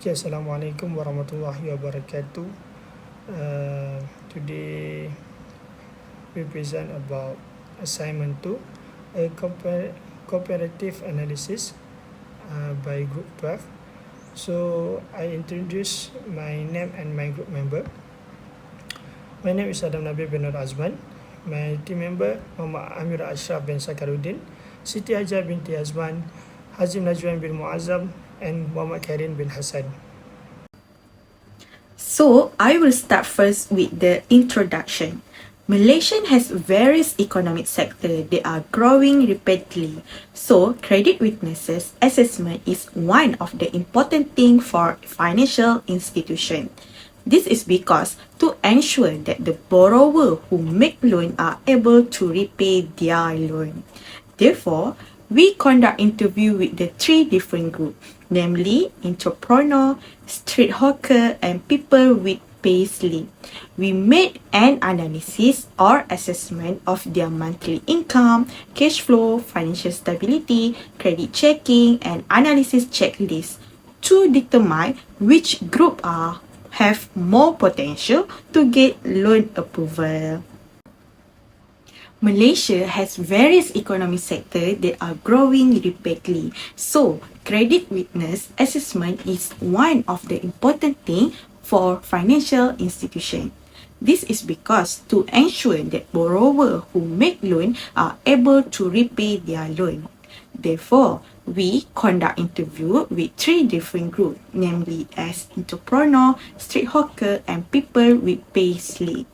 Okay, Assalamualaikum warahmatullahi wabarakatuh. Today we present about assignment 2, a comparative analysis by group 12. So I introduce my name and my group member. My name is Adam Nabil bin Nur Azman. My team member Muhammad Amir Ashraf bin Sakaruddin, Siti Hajar binti Azman, Hazim Najwan bin Muazzam, and Muhammad Karim bin Hassan. So, I will start first with the introduction. Malaysia has various economic sectors that are growing rapidly. So, credit witnesses assessment is one of the important things for financial institution. This is because to ensure that the borrower who make loan are able to repay their loan. Therefore, we conduct interview with the three different groups, namely entrepreneur, street hawker, and people with pay slip. We made an analysis or assessment of their monthly income, cash flow, financial stability, credit checking, and analysis checklist to determine which group have more potential to get loan approval. Malaysia has various economic sectors that are growing rapidly. So, credit witness assessment is one of the important things for financial institution. This is because to ensure that borrowers who make loan are able to repay their loan. Therefore, we conduct interview with three different groups, namely as entrepreneur, street hawker, and people with pay slip.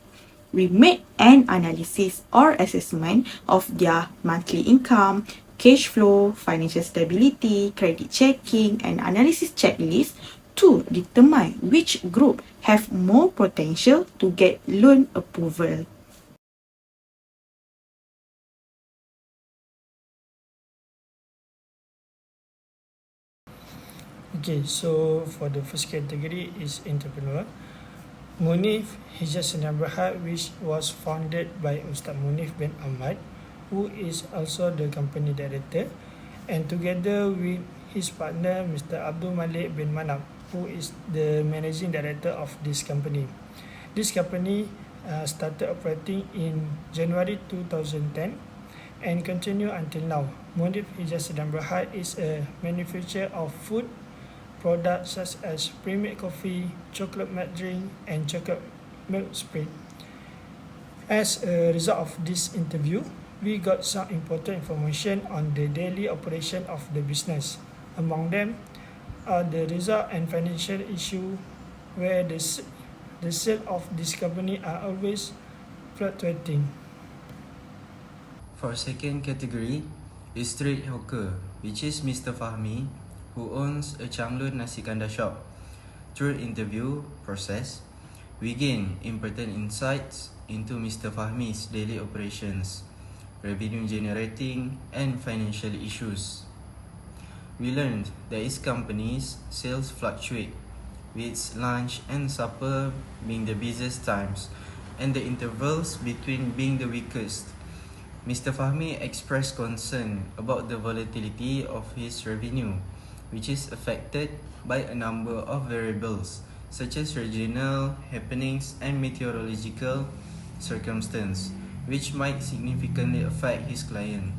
We made an analysis or assessment of their monthly income, cash flow, financial stability, credit checking, and analysis checklist to determine which group have more potential to get loan approval. Okay, so for the first category is entrepreneur. Munif Hijaz Sdn Berhad, which was founded by Ustaz Munif bin Ahmad, who is also the company director, and together with his partner Mr. Abdul Malik bin Manap, who is the managing director of this company. This company started operating in January 2010 and continue until now. Munif Hijaz Sdn Berhad is a manufacturer of food products such as pre-made coffee, chocolate milk drink, and chocolate milk spread. As a result of this interview, we got some important information on the daily operation of the business. Among them are the result and financial issue where the sale of this company are always fluctuating. For second category is street hawker, which is Mr. Fahmi, who owns a Changlun Nasi Kandar shop. Through interview process, we gain important insights into Mr. Fahmi's daily operations, revenue generating, and financial issues. We learned that his company's sales fluctuate, with lunch and supper being the busiest times and the intervals between being the weakest. Mr. Fahmi expressed concern about the volatility of his revenue, which is affected by a number of variables such as regional happenings and meteorological circumstances, which might significantly affect his client.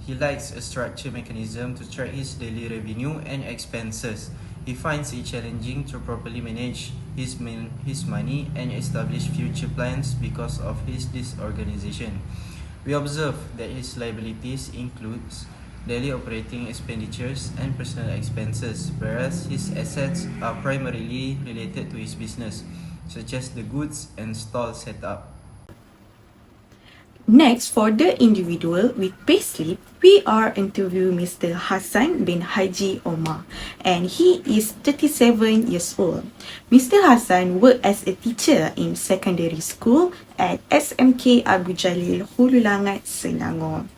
He likes a structured mechanism to track his daily revenue and expenses. He finds it challenging to properly manage his money and establish future plans because of his disorganization. We observe that his liabilities includes daily operating expenditures and personal expenses, whereas his assets are primarily related to his business, such as the goods and stall setup. Next, for the individual with payslip, we are interviewing Mr. Hassan bin Haji Omar, and he is 37 years old. Mr. Hassan worked as a teacher in secondary school at SMK Abu Jalil, Hulu Langat, Selangor.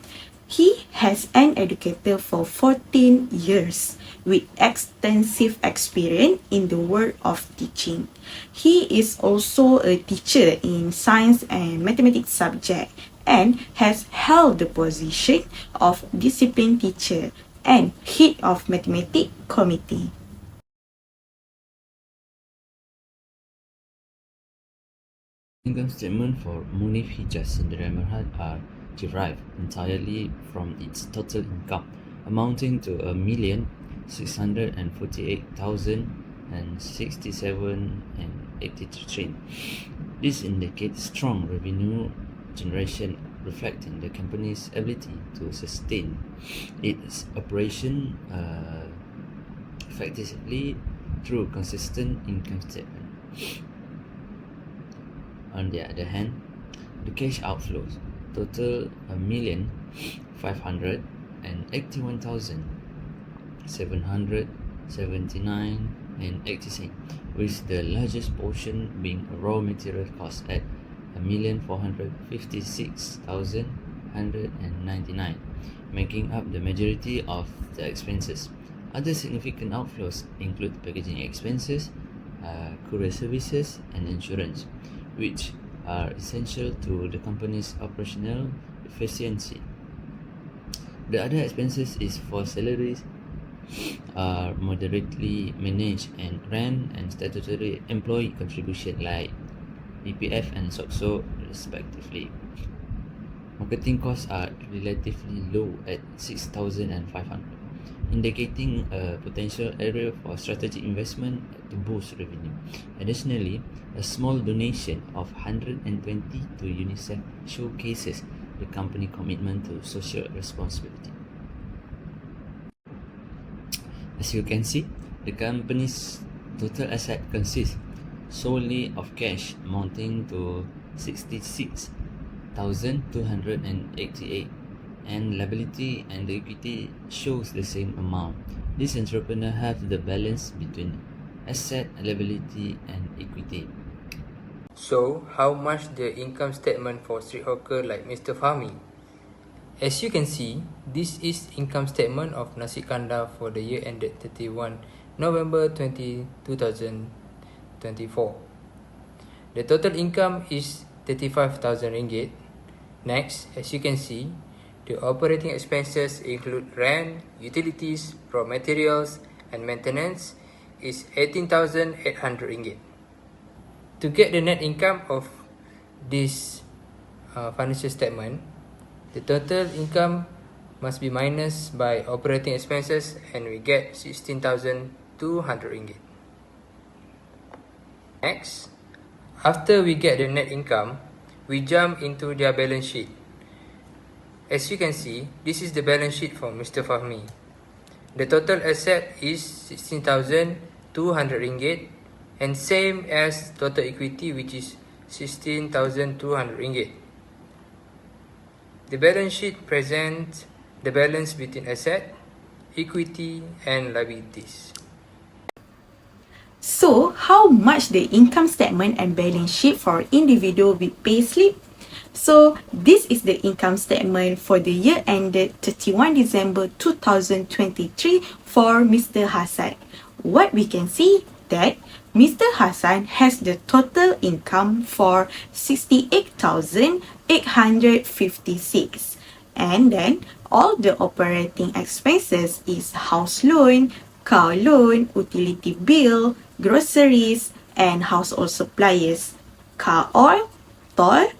He has an educator for 14 years with extensive experience in the world of teaching. He is also a teacher in science and mathematics subject and has held the position of discipline teacher and head of mathematics committee. Income statement for Munif Hijaz and Ramerhat are derived entirely from its total income, amounting to 1,648,067 and 83. This indicates strong revenue generation, reflecting the company's ability to sustain its operation effectively through consistent income statement. On the other hand, the cash outflows total 1,581,779 and 80 cents, with the largest portion being raw material cost at 1,456,199, making up the majority of the expenses. Other significant outflows include packaging expenses, courier services, and insurance, which are essential to the company's operational efficiency. The other expenses is for salaries are moderately managed, and rent and statutory employee contribution like BPF and SOXO respectively. Marketing costs are relatively low at 6,500, indicating a potential area for strategic investment to boost revenue. Additionally, a small donation of 120 to UNICEF showcases the company commitment to social responsibility. As you can see, the company's total asset consists solely of cash amounting to 66,288, and liability and equity shows the same amount. This entrepreneur have the balance between asset, liability, and equity. So, how much the income statement for street hawker like Mr. Fahmi? As you can see, this is income statement of Nasi Kandar for the year ended 31 November 2024. The total income is 35,000 ringgit. Next, as you can see, the operating expenses include rent, utilities, raw materials, and maintenance is 18,800 ringgit. To get the net income of this financial statement, the total income must be minus by operating expenses, and we get 16,200 ringgit. Next, after we get the net income, we jump into their balance sheet. As you can see, this is the balance sheet for Mr. Fahmi. The total asset is 16,200 ringgit, and same as total equity, which is 16,200 ringgit. The balance sheet presents the balance between asset, equity, and liabilities. So, how much the income statement and balance sheet for individual with payslip? So, this is the income statement for the year ended 31 December 2023 for Mr. Hassan. What we can see that Mr. Hassan has the total income for 68,856, and then all the operating expenses is house loan, car loan, utility bill, groceries, and household supplies, car oil, toll,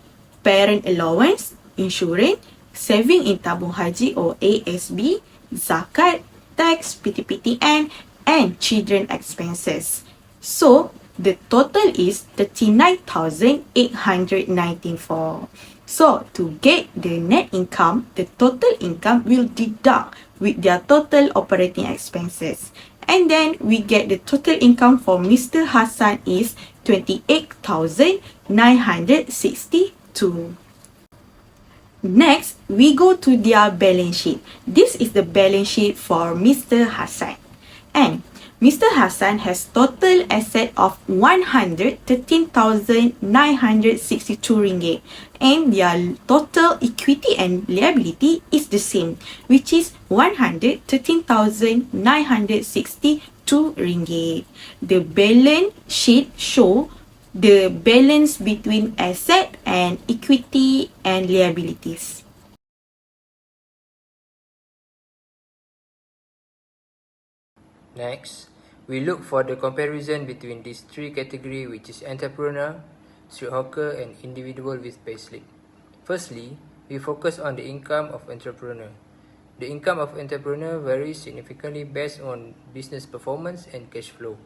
parent allowance, insurance, saving in tabung haji or ASB, zakat, tax, PTPTN, and children expenses. So, the total is 39,894. So, to get the net income, the total income will deduct with their total operating expenses. And then we get the total income for Mr. Hassan is 28,962. Next, we go to their balance sheet. This is the balance sheet for Mr. Hassan. And Mr. Hassan has total asset of 113,962 ringgit, and their total equity and liability is the same, which is 113,962 ringgit. The balance sheet show the balance between asset and equity and liabilities. Next, we look for the comparison between these three categories, which is entrepreneur, street hawker, and individual with payslip. Firstly, we focus on the income of entrepreneur. The income of entrepreneur varies significantly based on business performance and cash flow.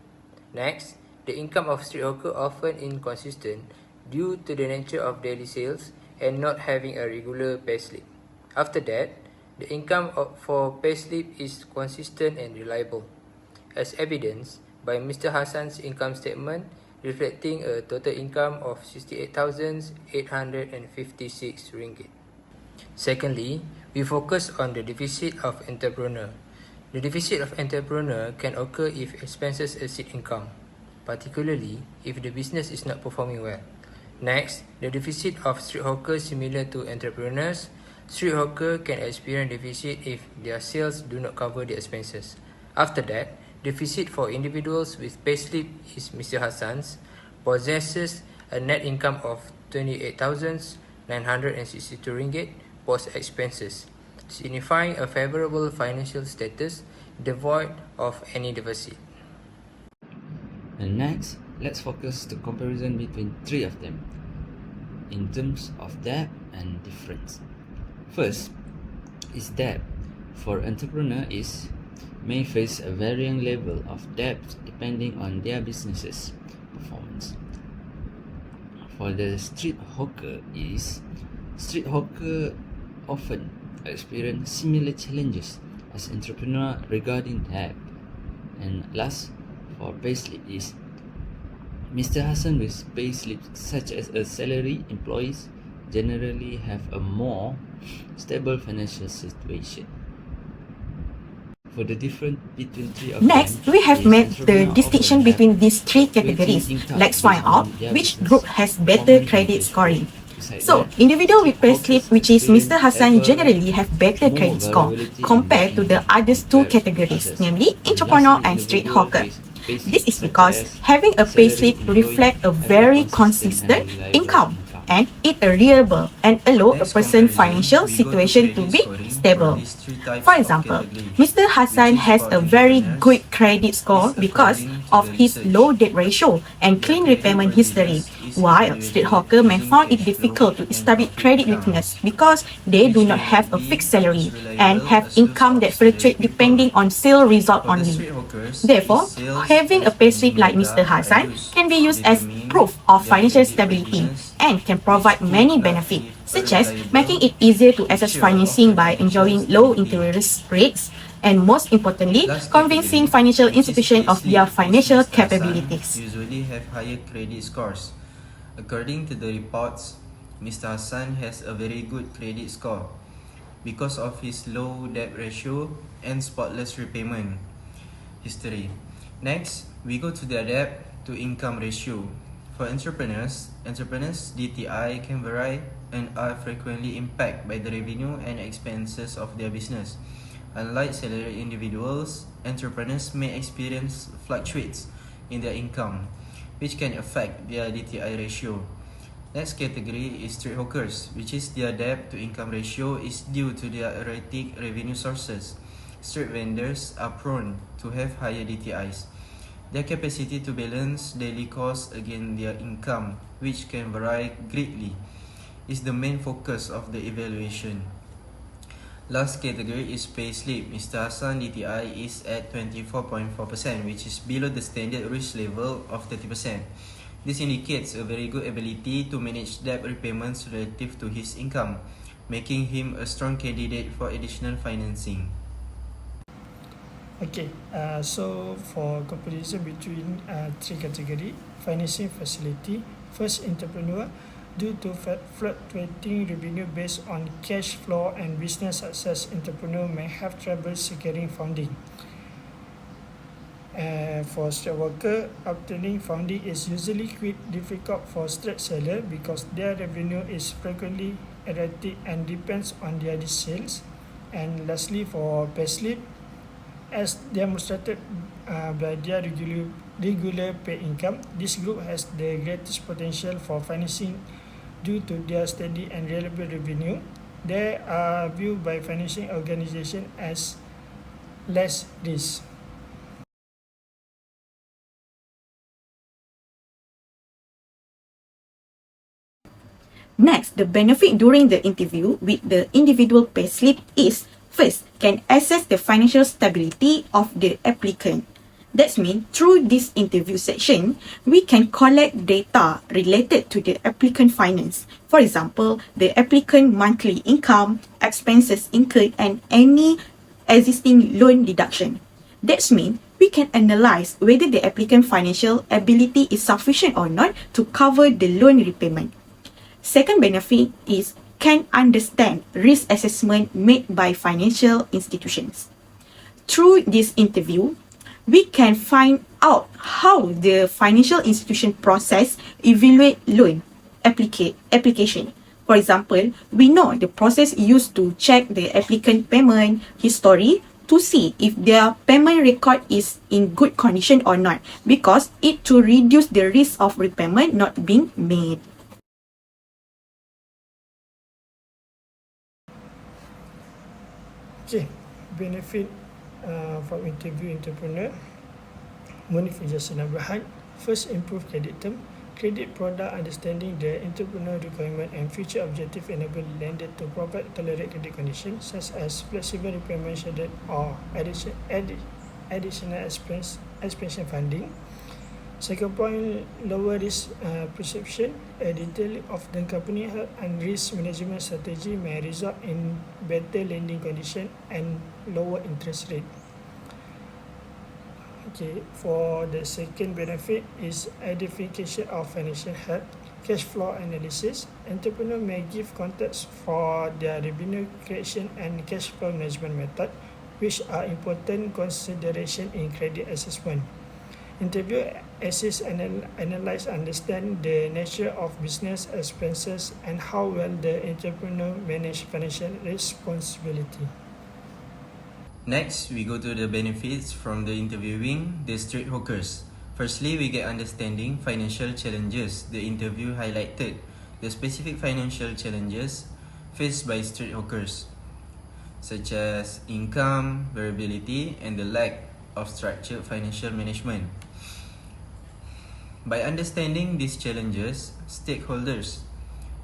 Next, the income of street hawker often inconsistent due to the nature of daily sales and not having a regular payslip. After that, the income for payslip is consistent and reliable, as evidenced by Mr. Hassan's income statement reflecting a total income of 68,856 ringgit. Secondly, we focus on the deficit of entrepreneur. The deficit of entrepreneur can occur if expenses exceed income, particularly if the business is not performing well. Next, the deficit of street hawkers similar to entrepreneurs. Street hawker can experience deficit if their sales do not cover the expenses. After that, deficit for individuals with payslip is Mr. Hassan's, possesses a net income of 28,962 ringgit post expenses, signifying a favorable financial status devoid of any deficit. And next, let's focus the comparison between three of them in terms of debt and difference. First is debt. For entrepreneur may face a varying level of debt depending on their business's performance. For the street hawker often experience similar challenges as entrepreneur regarding debt. And last, for payslip is Mr. Hassan with payslips such as a salary employees generally have a more stable financial situation. For the difference between three of Next, them we have is made the entrepreneur distinction often between have these three fluctuating categories. income Let's based find out on their which business group has better performance and credit cash flow. scoring. Besides So, that, individual with street payslip, hawkers which is Mr. experience Hassan, ever generally have better more credit score variability in compared to their the income other two compared to categories, others. namely And entrepreneur lastly, and street individual hawker. with payslip This is such because as having a salary payslip employee reflects a have very consistent and consistent reliable income and it reliable and allow a Next person's comparison, financial we go to situation to credit be scoring for stable. these three types For of example, categories, Mr. which Hassan is has for a very entrepreneurs, good credit score is because according to of the his research. low debt ratio and Their clean credit repayment history, worthiness is while street evaluated hawker may using find it cash flow difficult to and establish profit credit accounts, worthiness because they which do may not have a be fixed salary as and reliable have as those income of that salary fluctuate people. depending on sale result For the only. street hawkers, Therefore, is sales having a and payslip spending like data Mr. Hassan are used can be to used as determine proof of their financial credit stability worthiness, and can which provide could many not benefits, give a such as reliable making it easier to access picture of financing their by financial enjoying low stability. interest rates, and most importantly, Last convincing category, financial which is institutions of their payslip, is financial Mr. Hassan, capabilities. usually have higher credit scores. According to the reports, Mr. Hassan has a very good credit score because of his low debt ratio and spotless repayment history. Next, we go to the debt to income ratio. For entrepreneurs DTI can vary and are frequently impacted by the revenue and expenses of their business. Unlike salaried individuals, entrepreneurs may experience fluctuates in their income, which can affect their DTI ratio. Next category is street hawkers, which is their debt to income ratio is due to their erratic revenue sources. Street vendors are prone to have higher DTIs. Their capacity to balance daily costs against their income, which can vary greatly, is the main focus of the evaluation. Last category is payslip. Mr. Hassan DTI is at 24.4%, which is below the standard risk level of 30%. This indicates a very good ability to manage debt repayments relative to his income, making him a strong candidate for additional financing. Okay, so for comparison between three category, financing facility, first entrepreneur, due to fluctuating revenue based on cash flow and business success, entrepreneur may have trouble securing funding. For street worker, obtaining funding is usually quite difficult for street seller because their revenue is frequently erratic and depends on their sales. And lastly, for payslip, as demonstrated by their regular pay income, this group has the greatest potential for financing due to their steady and reliable revenue. They are viewed by financing organizations as less risk. Next, the benefit during the interview with the individual payslip is, first, can assess the financial stability of the applicant. That means through this interview section, we can collect data related to the applicant finance. For example, the applicant monthly income, expenses incurred, and any existing loan deduction. That means we can analyze whether the applicant financial ability is sufficient or not to cover the loan repayment. Second benefit is can understand risk assessment made by financial institutions. Through this interview, we can find out how the financial institution process evaluate loan application. For example, we know the process used to check the applicant payment history to see if their payment record is in good condition or not, because it to reduce the risk of repayment not being made. Okay, benefit from interview entrepreneur. Munif Ijazah Berhad. First, improve credit term. Credit product understanding the entrepreneur requirement and future objective enable lender to provide tolerate credit conditions such as flexible repayment schedule or additional expansion funding. Second point, lower risk perception. A detail of the company health and risk management strategy may result in better lending condition and lower interest rate. Okay, for the second benefit is identification of financial health, cash flow analysis. Entrepreneur may give context for their revenue creation and cash flow management method, which are important consideration in credit assessment. Interview assist and analyze, understand the nature of business expenses and how well the entrepreneur manage financial responsibility. Next, we go to the benefits from the interviewing the street hawkers. Firstly, we get understanding financial challenges. The interview highlighted the specific financial challenges faced by street hawkers, such as income variability and the lack of structured financial management. By understanding these challenges, stakeholders,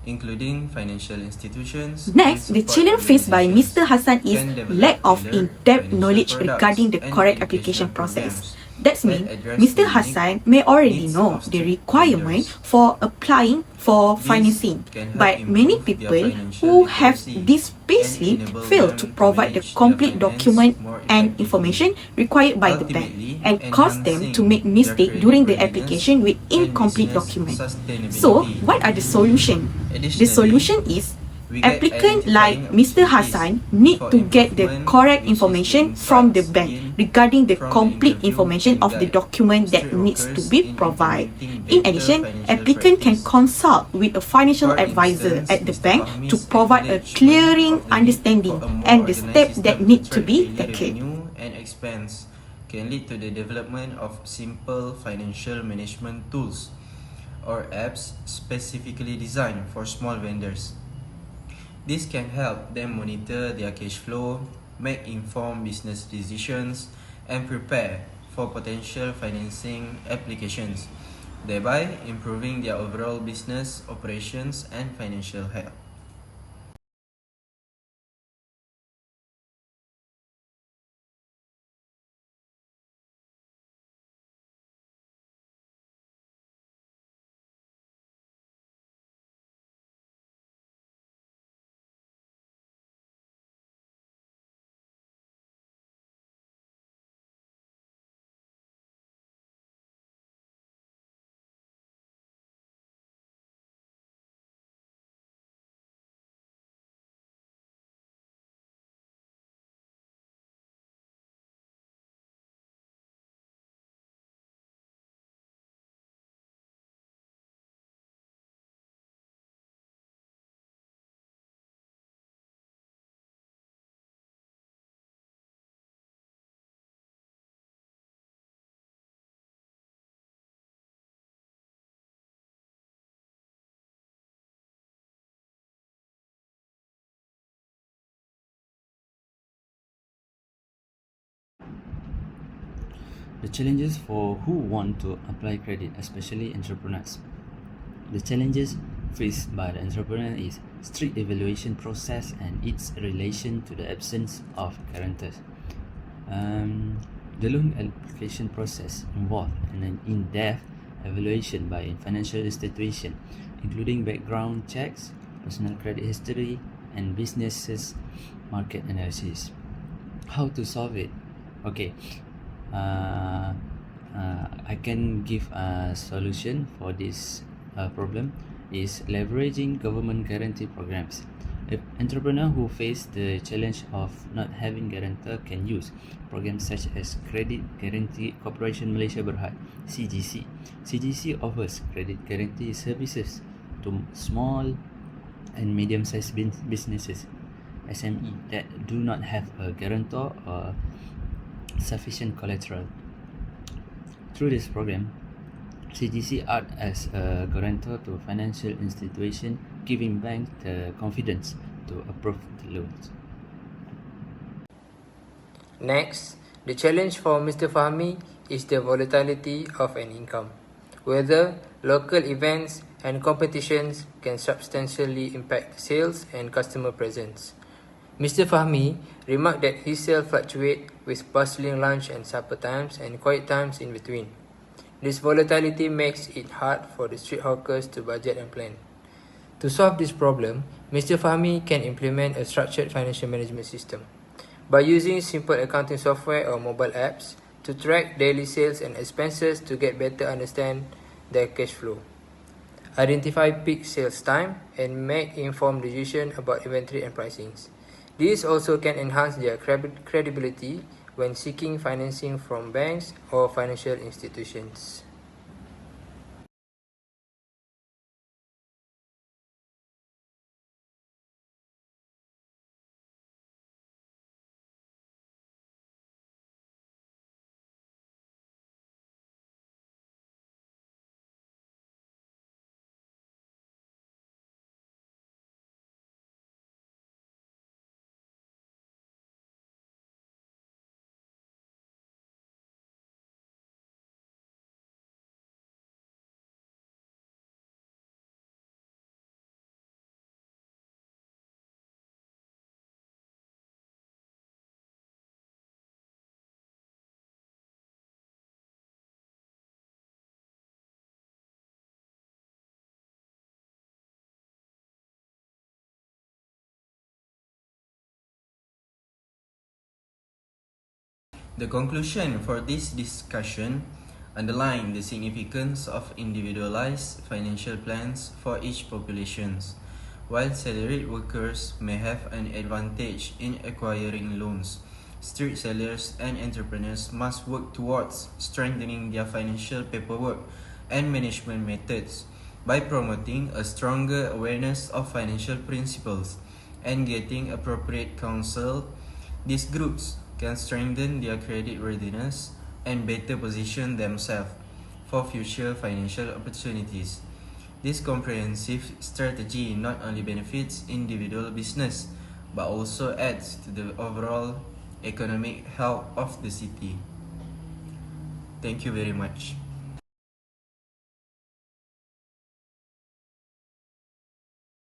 including financial institutions. Next, the challenge faced by Mr. Hassan is lack of in-depth knowledge regarding the correct application process. That means Mr. Hassan may already know the requirement for applying for financing, but many people who have this payslip fail to provide the complete document and information required by the bank and cause them to make mistake during the application with incomplete document. So, what are the solution? The solution is applicant like Mr. Hassan need to get the correct information from the bank regarding the complete information of the document that needs to be provided. In addition, applicant can consult with a financial advisor at the bank to provide a clearing understanding and the steps that need to be taken. Revenue and expense can lead to the development of simple financial management tools or apps specifically designed for small vendors. This can help them monitor their cash flow, make informed business decisions, and prepare for potential financing applications, thereby improving their overall business operations and financial health. The challenges for who want to apply credit, especially entrepreneurs. The challenges faced by the entrepreneur is strict evaluation process and its relation to the absence of guarantors. The loan application process involved an in-depth evaluation by a financial institution, including background checks, personal credit history, and businesses market analysis. How to solve it? Okay, I can give a solution for this problem is leveraging government guarantee programs. If entrepreneur who face the challenge of not having guarantor can use programs such as Credit Guarantee Corporation Malaysia Berhad (CGC). CGC offers credit guarantee services to small and medium-sized businesses (SME) that do not have a guarantor or sufficient collateral. Through this program, CGC acts as a guarantor to financial institution, giving banks the confidence to approve the loans. Next, the challenge for Mr. Fahmi is the volatility of an income. Whether local events and competitions can substantially impact sales and customer presence. Mr. Fahmi remarked that his sales fluctuate with bustling lunch and supper times and quiet times in between. This volatility makes it hard for the street hawkers to budget and plan. To solve this problem, Mr. Fahmi can implement a structured financial management system by using simple accounting software or mobile apps to track daily sales and expenses to get better understand their cash flow, identify peak sales time, and make informed decisions about inventory and pricings. This also can enhance their credibility when seeking financing from banks or financial institutions. The conclusion for this discussion underline the significance of individualized financial plans for each population. While salaried workers may have an advantage in acquiring loans, street sellers and entrepreneurs must work towards strengthening their financial paperwork and management methods by promoting a stronger awareness of financial principles and getting appropriate counsel. These groups can strengthen their credit worthiness and better position themselves for future financial opportunities. This comprehensive strategy not only benefits individual business but also adds to the overall economic health of the city. Thank you very much.